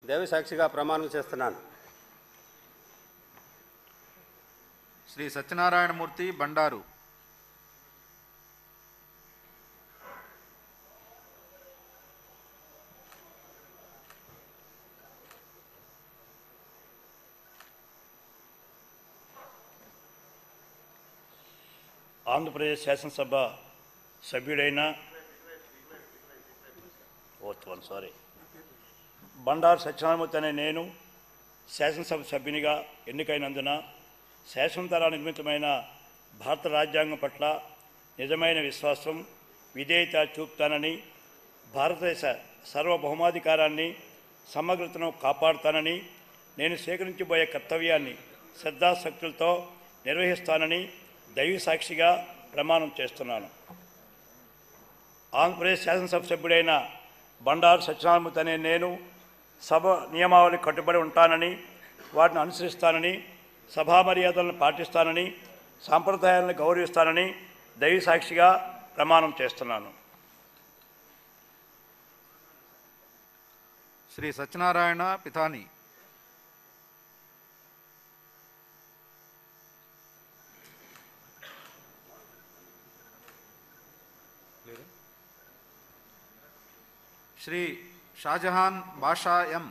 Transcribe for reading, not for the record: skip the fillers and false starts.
దైవ సాక్షిగా ప్రమాణం చేస్తున్నాను. శ్రీ సత్యనారాయణమూర్తి బండారు. ఆంధ్రప్రదేశ్ శాసనసభ సభ్యుడైన బండారు సత్యనారాయణమూర్తి అనే నేను శాసనసభ సభ్యునిగా ఎన్నికైనందున శాసనధార నిర్మితమైన భారత రాజ్యాంగం పట్ల నిజమైన విశ్వాసం, విధేయత చూపుతానని, భారతదేశ సార్వభౌమాధికారాన్ని, సమగ్రతను కాపాడుతానని, నేను స్వీకరించబోయే కర్తవ్యాన్ని శ్రద్ధాశక్తులతో నిర్వహిస్తానని దైవ సాక్షిగా ప్రమాణం చేస్తున్నాను. ఆంధ్రప్రదేశ్ శాసనసభ సభ్యుడైన బండారు సత్యనారాయణమూర్తి అనే నేను సభ నియమావళికి కట్టుబడి ఉంటానని, వాటిని అనుసరిస్తానని, సభా మర్యాదలను పాటిస్తానని, సాంప్రదాయాలను గౌరవిస్తానని దైవ సాక్షిగా ప్రమాణం చేస్తున్నాను. శ్రీ సత్యనారాయణ పితాని. శ్రీ షాజహాన్ బాషా ఎం.